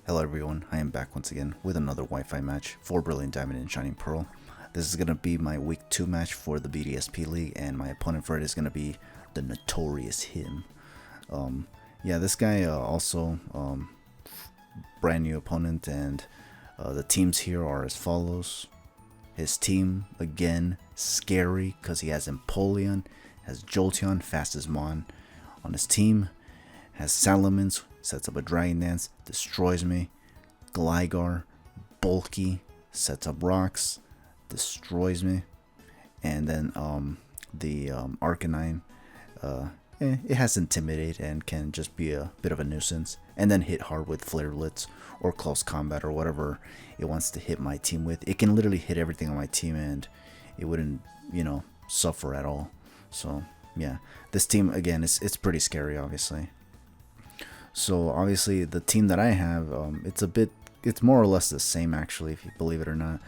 Hello everyone, I am back once again with another Wi-Fi match for Brilliant Diamond and Shining Pearl. This is going to be my week 2 match for the BDSP League, and my opponent for it is going to be the Notorious H.I.M. Yeah, this guy also brand new opponent, and the teams here are as follows. His team, again, scary because he has Empoleon, has Jolteon, fastest Mon on his team, has Salamence, sets up a Dragon Dance, destroys me, Gligar, bulky, sets up rocks, destroys me, and then the Arcanine, it has Intimidate and can just be a bit of a nuisance, and then hit hard with Flarelets or Close Combat or whatever it wants to hit my team with. It can literally hit everything on my team and it wouldn't, suffer at all. So yeah, this team again, it's pretty scary, obviously. So obviously the team that I have, it's more or less the same actually, if you believe it or not.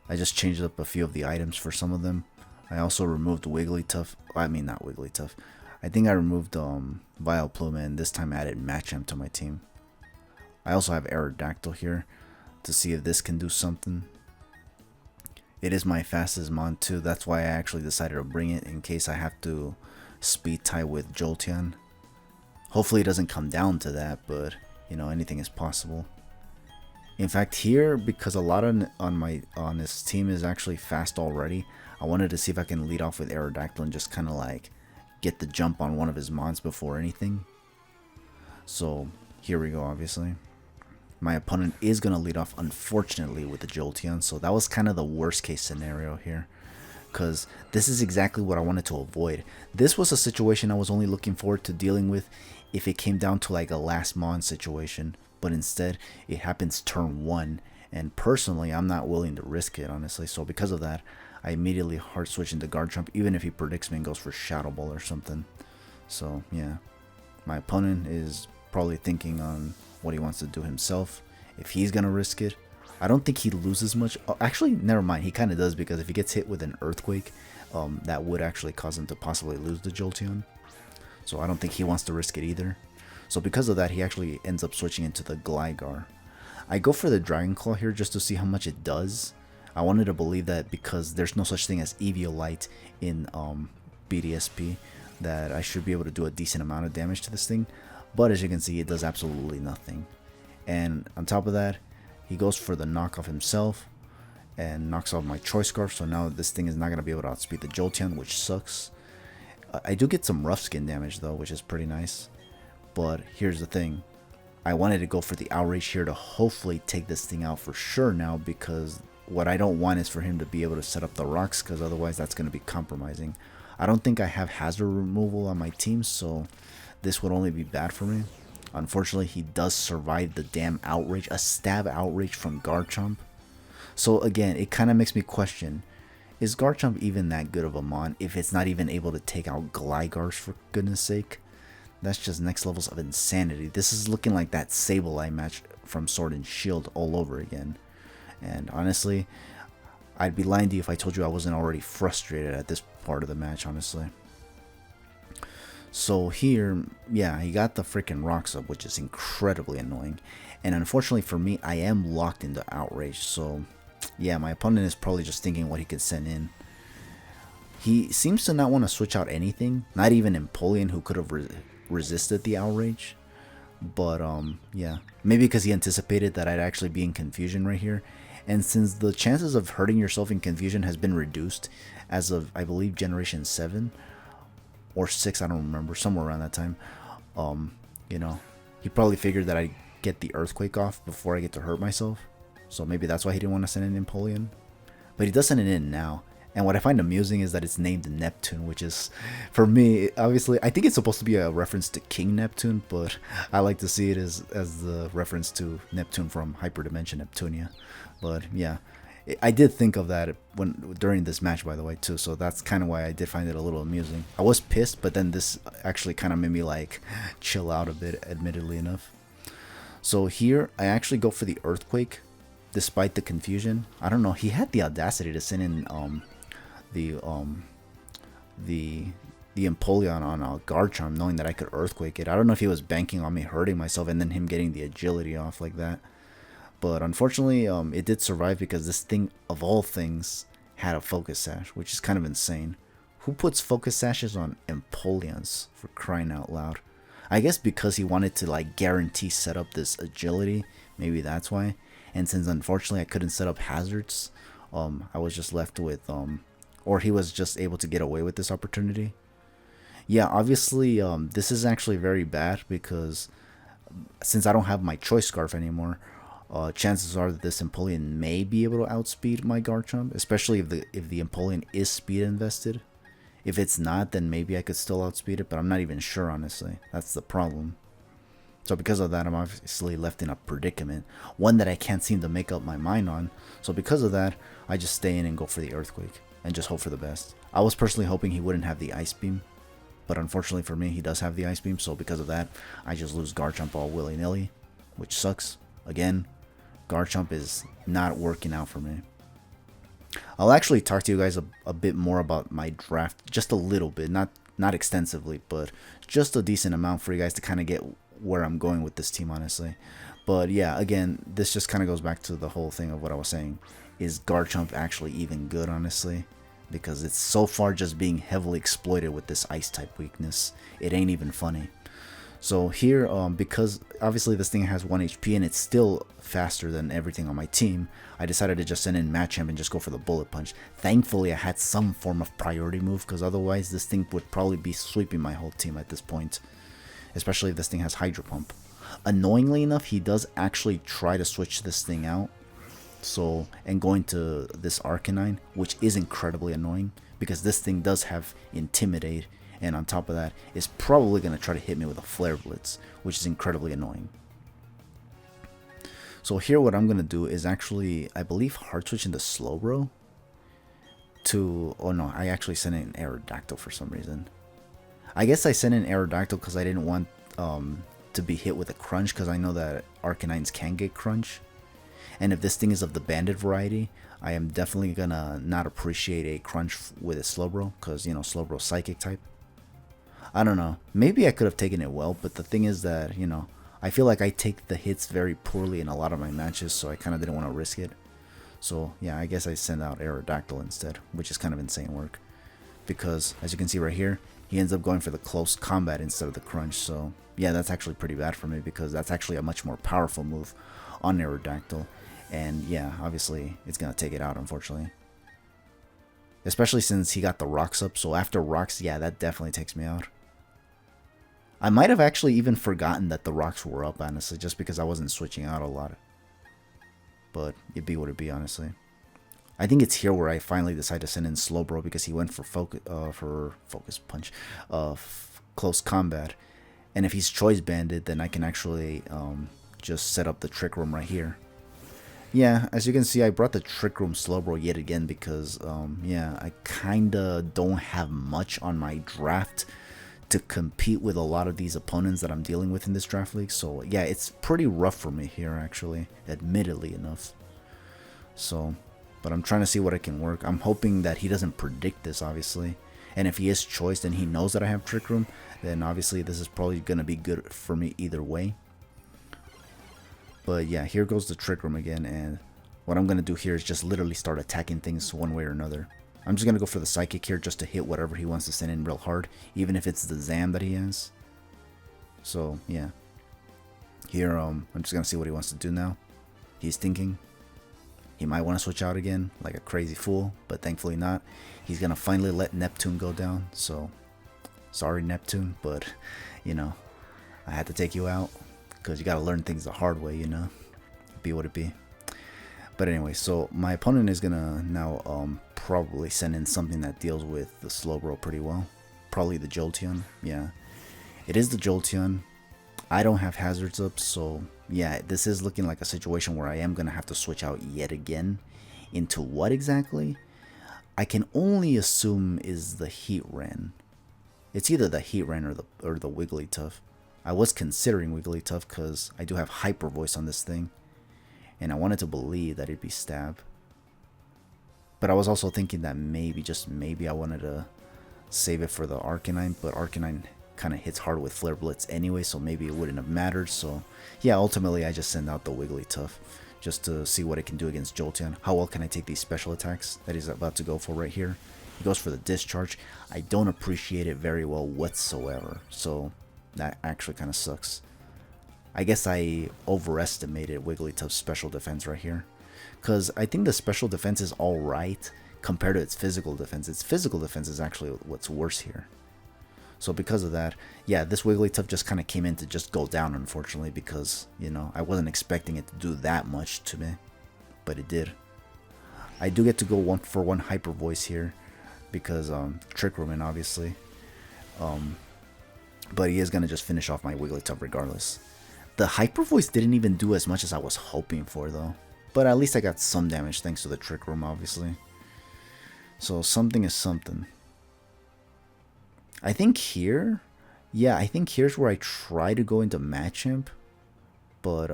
I just changed up a few of the items for some of them. I also removed Wigglytuff. I mean, not Wigglytuff. I think I removed Vileplume and this time added H.I.M to my team. I also have Aerodactyl here to see if this can do something. It is my fastest Mon too. That's why I actually decided to bring it in case I have to speed tie with Jolteon. Hopefully it doesn't come down to that, but anything is possible. In fact, here, because a lot on this team is actually fast already, I wanted to see if I can lead off with Aerodactyl and just kind of like get the jump on one of his mons before anything. So here we go. Obviously, my opponent is gonna lead off, unfortunately, with the Jolteon. So that was kind of the worst case scenario here, because this is exactly what I wanted to avoid. This was a situation I was only looking forward to dealing with if it came down to like a last mon situation, but instead it happens turn 1, and personally I'm not willing to risk it, honestly. So because of that, I immediately hard switch into Garchomp, even if he predicts me and goes for Shadow Ball or something. So yeah, my opponent is probably thinking on what he wants to do himself, if he's gonna risk it. I don't think he loses much. Oh, actually, never mind. He kind of does, because if he gets hit with an Earthquake, that would actually cause him to possibly lose the Jolteon. So I don't think he wants to risk it either. So because of that, he actually ends up switching into the Gligar. I go for the Dragon Claw here just to see how much it does. I wanted to believe that because there's no such thing as Eviolite in BDSP, that I should be able to do a decent amount of damage to this thing. But as you can see, it does absolutely nothing. And on top of that, he goes for the knockoff himself and knocks off my Choice Scarf. So now this thing is not going to be able to outspeed the Jolteon, which sucks. I do get some rough skin damage though, which is pretty nice. But here's the thing. I wanted to go for the Outrage here to hopefully take this thing out for sure now, because what I don't want is for him to be able to set up the rocks, because otherwise that's going to be compromising. I don't think I have hazard removal on my team, so this would only be bad for me. Unfortunately, he does survive the damn Outrage, a stab Outrage from Garchomp. So again, it kind of makes me question, is Garchomp even that good of a mon if it's not even able to take out Gligars, for goodness sake? That's just next levels of insanity. This is looking like that Sableye match from Sword and Shield all over again. And honestly, I'd be lying to you if I told you I wasn't already frustrated at this part of the match, honestly. So here, yeah, he got the freaking rocks up, which is incredibly annoying. And unfortunately for me, I am locked into Outrage. So yeah, my opponent is probably just thinking what he could send in. He seems to not want to switch out anything, not even Empoleon, who could have resisted the Outrage. But yeah, maybe because he anticipated that I'd actually be in confusion right here. And since the chances of hurting yourself in confusion has been reduced as of, I believe, generation 7 or 6, I don't remember, somewhere around that time, he probably figured that I'd get the Earthquake off before I get to hurt myself. So maybe that's why he didn't want to send in Empoleon. But he does send it in now. And what I find amusing is that it's named Neptune, which is, for me, obviously, I think it's supposed to be a reference to King Neptune, but I like to see it as the reference to Neptune from Hyperdimension Neptunia. But yeah, I did think of that during this match, by the way, too. So that's kind of why I did find it a little amusing. I was pissed, but then this actually kind of made me like chill out a bit, admittedly enough. So here, I actually go for the Earthquake, despite the confusion. I don't know. He had the audacity to send in the Empoleon on Garchomp, knowing that I could Earthquake it. I don't know if he was banking on me hurting myself and then him getting the agility off like that. But unfortunately, it did survive because this thing, of all things, had a focus sash, which is kind of insane. Who puts focus sashes on Empoleons, for crying out loud? I guess because he wanted to like guarantee set up this agility, maybe that's why. And since unfortunately I couldn't set up hazards, I was just left with or he was just able to get away with this opportunity. Yeah, obviously this is actually very bad because since I don't have my choice scarf anymore, chances are that this Empoleon may be able to outspeed my Garchomp, especially if the Empoleon is speed invested. If it's not, then maybe I could still outspeed it, but I'm not even sure, honestly. That's the problem. So because of that, I'm obviously left in a predicament, one that I can't seem to make up my mind on. So because of that, I just stay in and go for the Earthquake and just hope for the best. I was personally hoping he wouldn't have the Ice Beam, but unfortunately for me, he does have the Ice Beam. So because of that, I just lose Garchomp all willy-nilly, which sucks. Again, Garchomp is not working out for me. I'll actually talk to you guys a bit more about my draft, just a little bit, not extensively, but just a decent amount for you guys to kind of get where I'm going with this team, honestly. But yeah, again, this just kind of goes back to the whole thing of what I was saying. Is Garchomp actually even good, honestly? Because it's so far just being heavily exploited with this ice type weakness. It ain't even funny. So here, because obviously this thing has 1 HP and it's still faster than everything on my team, I decided to just send in H.I.M and just go for the Bullet Punch. Thankfully, I had some form of priority move, because otherwise this thing would probably be sweeping my whole team at this point. Especially if this thing has Hydro Pump. Annoyingly enough, he does actually try to switch this thing out. So, and going to this Arcanine, which is incredibly annoying, because this thing does have Intimidate, and on top of that, is probably going to try to hit me with a Flare Blitz, which is incredibly annoying. So here what I'm going to do is actually, I believe, hard switch into Slowbro to, oh no, I actually sent in Aerodactyl for some reason. I guess I sent in Aerodactyl because I didn't want to be hit with a Crunch, because I know that Arcanines can get Crunch. And if this thing is of the Banded variety, I am definitely going to not appreciate a Crunch with a Slowbro, because, you know, Slowbro's Psychic type. I don't know. Maybe I could have taken it well, but the thing is that, you know, I feel like I take the hits very poorly in a lot of my matches, so I kind of didn't want to risk it. So, yeah, I guess I send out Aerodactyl instead, which is kind of insane work. Because, as you can see right here, he ends up going for the close combat instead of the Crunch. So, yeah, that's actually pretty bad for me, because that's actually a much more powerful move on Aerodactyl. And, yeah, obviously, it's going to take it out, unfortunately. Especially since he got the rocks up. So, after rocks, yeah, that definitely takes me out. I might have actually even forgotten that the rocks were up, honestly, just because I wasn't switching out a lot. But it'd be what it'd be, honestly. I think it's here where I finally decide to send in Slowbro, because he went for Focus Punch, close combat. And if he's Choice Banded, then I can actually just set up the Trick Room right here. Yeah, as you can see, I brought the Trick Room Slowbro yet again because, yeah, I kinda don't have much on my draft to compete with a lot of these opponents that I'm dealing with in this draft league. So yeah, it's pretty rough for me here, actually, admittedly enough. So, but I'm trying to see what I can work. I'm hoping that he doesn't predict this, obviously. And if he is choice and he knows that I have Trick Room, then obviously this is probably going to be good for me either way. But yeah, here goes the Trick Room again, and what I'm going to do here is just literally start attacking things one way or another. I'm just going to go for the Psychic here just to hit whatever he wants to send in real hard, even if it's the Zam that he has. So, yeah. Here, I'm just going to see what he wants to do now. He's thinking. He might want to switch out again, like a crazy fool, but thankfully not. He's going to finally let Neptune go down, so sorry, Neptune, but, you know, I had to take you out, because you got to learn things the hard way, you know. Be what it be. But anyway, so my opponent is going to now probably send in something that deals with the Slowbro pretty well. Probably the Jolteon, yeah. It is the Jolteon. I don't have hazards up, so yeah, this is looking like a situation where I am going to have to switch out yet again. Into what exactly? I can only assume is the Heatran. It's either the Heatran or the Wigglytuff. I was considering Wigglytuff because I do have Hyper Voice on this thing. And I wanted to believe that it'd be Stab. But I was also thinking that maybe, just maybe, I wanted to save it for the Arcanine. But Arcanine kind of hits hard with Flare Blitz anyway, so maybe it wouldn't have mattered. So yeah, ultimately I just send out the Wigglytuff just to see what it can do against Jolteon. How well can I take these special attacks that he's about to go for right here? He goes for the discharge. I don't appreciate it very well whatsoever, so that actually kind of sucks. I guess I overestimated Wigglytuff's special defense right here, because I think the special defense is alright compared to its physical defense. Its physical defense is actually what's worse here. So because of that, yeah, this Wigglytuff just kind of came in to just go down, unfortunately, because, you know, I wasn't expecting it to do that much to me, but it did. I do get to go one for one Hyper Voice here, because Trick Room, obviously. But he is going to just finish off my Wigglytuff regardless. The Hyper Voice didn't even do as much as I was hoping for, though. But at least I got some damage thanks to the Trick Room, obviously. So something is something. I think here, yeah, I think here's where I try to go into H.I.M. But,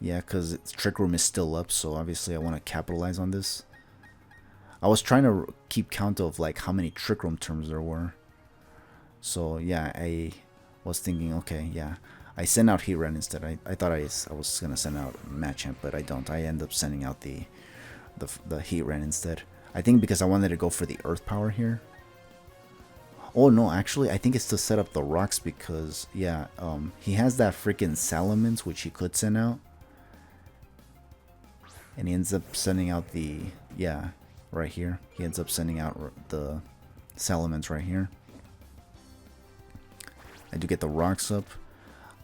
yeah, because Trick Room is still up, so obviously I want to capitalize on this. I was trying to keep count of, like, how many Trick Room terms there were. So, yeah, I was thinking, okay, yeah. I sent out Heatran instead. I thought I was going to send out H.I.M, but I don't. I end up sending out the Heatran instead. I think because I wanted to go for the Earth Power here. Oh no, actually, I think it's to set up the rocks because, yeah, he has that freaking Salamence, which he could send out. And he ends up sending out the, yeah, right here. He ends up sending out the Salamence right here. I do get the rocks up.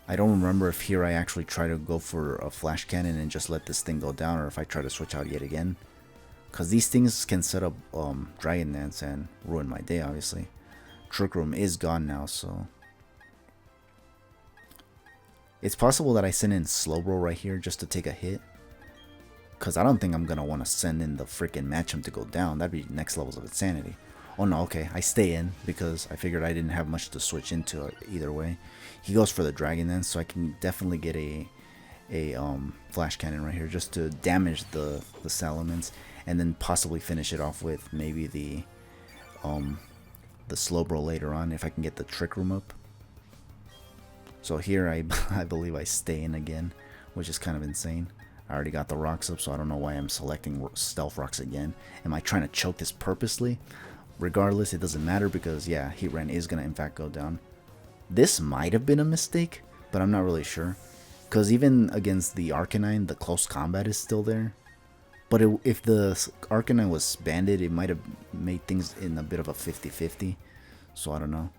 I don't remember if here I actually try to go for a Flash Cannon and just let this thing go down, or if I try to switch out yet again. Because these things can set up Dragon Dance and ruin my day, obviously. Trick Room is gone now, so it's possible that I send in Slowbro right here just to take a hit, because I don't think I'm gonna want to send in the freaking H.I.M to go down. That'd be next levels of insanity. Oh no, okay, I stay in because I figured I didn't have much to switch into either way. He goes for the Dragon Dance, so I can definitely get a Flash Cannon right here just to damage the Salamence, and then possibly finish it off with maybe the Slowbro later on if I can get the Trick Room up. So here I believe I stay in again, which is kind of insane. I already got the rocks up, so I don't know why I'm selecting Stealth Rocks again. Am I trying to choke this purposely? Regardless, it doesn't matter because, yeah, Heatran is going to in fact go down. This might have been a mistake, but I'm not really sure. Because even against the Arcanine, the close combat is still there. But if the Arcanine was banded, it might have made things in a bit of a 50-50. So I don't know.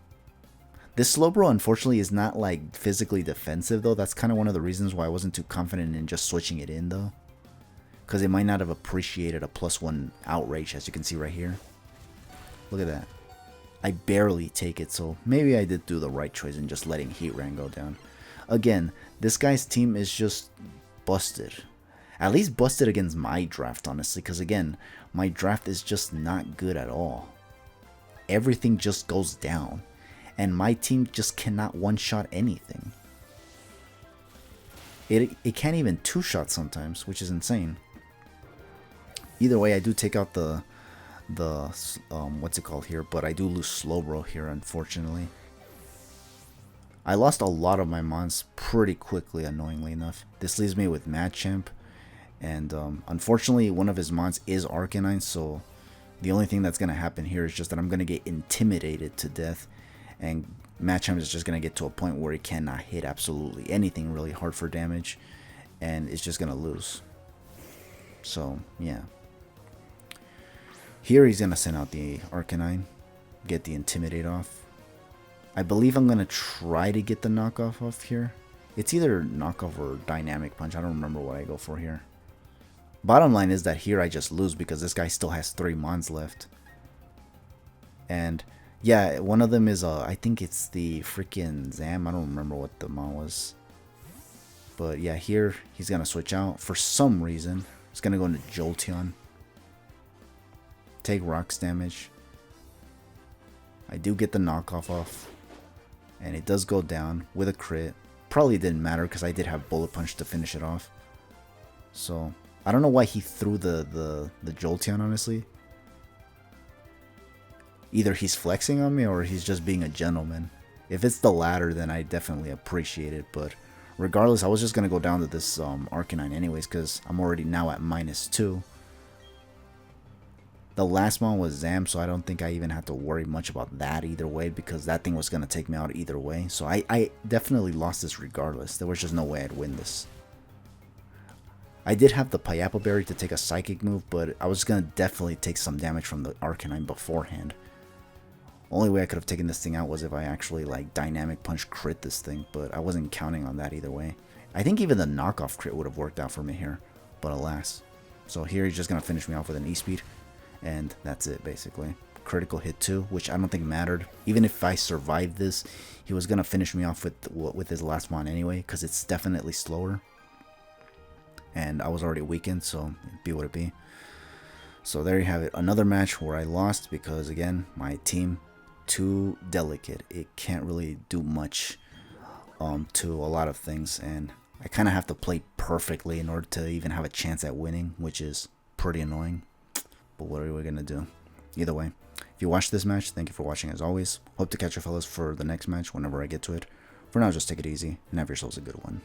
This Slowbro, unfortunately, is not like physically defensive, though. That's kind of one of the reasons why I wasn't too confident in just switching it in, though. Because it might not have appreciated a +1 Outrage, as you can see right here. Look at that. I barely take it, so maybe I did do the right choice in just letting Heatran go down. Again, this guy's team is just busted. At least busted against my draft, honestly, because again, my draft is just not good at all. Everything just goes down, and my team just cannot one-shot anything. It can't even two-shot sometimes, which is insane. Either way, I do take out the what's it called here, but I do lose Slowbro here, unfortunately. I lost a lot of my mons pretty quickly, annoyingly enough. This leaves me with H.I.M, and unfortunately one of his mons is Arcanine, so the only thing that's going to happen here is just that I'm going to get intimidated to death, and H.I.M is just going to get to a point where he cannot hit absolutely anything really hard for damage, and it's just going to lose. So, yeah. Here he's going to send out the Arcanine, get the Intimidate off. I believe I'm going to try to get the knockoff off here. It's either knockoff or Dynamic Punch. I don't remember what I go for here. Bottom line is that here I just lose because this guy still has 3 mons left. And yeah, one of them is, I think it's the freaking Zam. I don't remember what the mon was. But yeah, here he's going to switch out. For some reason, he's going to go into Jolteon. Take rocks damage. I do get the knockoff off, and it does go down with a crit. Probably didn't matter because I did have Bullet Punch to finish it off. So I don't know why he threw the Jolteon, honestly. Either he's flexing on me or he's just being a gentleman. If it's the latter, then I definitely appreciate it, but Regardless, I was just going to go down to this Arcanine anyways, because I'm already now at -2. The last one was Zam, so I don't think I even have to worry much about that either way, because that thing was going to take me out either way. So I definitely lost this regardless. There was just no way I'd win this. I did have the Piapple Berry to take a Psychic move, but I was going to definitely take some damage from the Arcanine beforehand. Only way I could have taken this thing out was if I actually like Dynamic Punch crit this thing, but I wasn't counting on that either way. I think even the knockoff crit would have worked out for me here, but alas. So here he's just going to finish me off with an E-Speed. And that's it, basically. Critical hit too, which I don't think mattered. Even if I survived this, he was gonna finish me off with his last one anyway, because it's definitely slower. And I was already weakened, so it'd be what it be. So there you have it. Another match where I lost because, again, my team too delicate. It can't really do much to a lot of things, and I kind of have to play perfectly in order to even have a chance at winning, which is pretty annoying. But what are we going to do? Either way, if you watched this match, thank you for watching as always. Hope to catch you fellas for the next match whenever I get to it. For now, just take it easy and have yourselves a good one.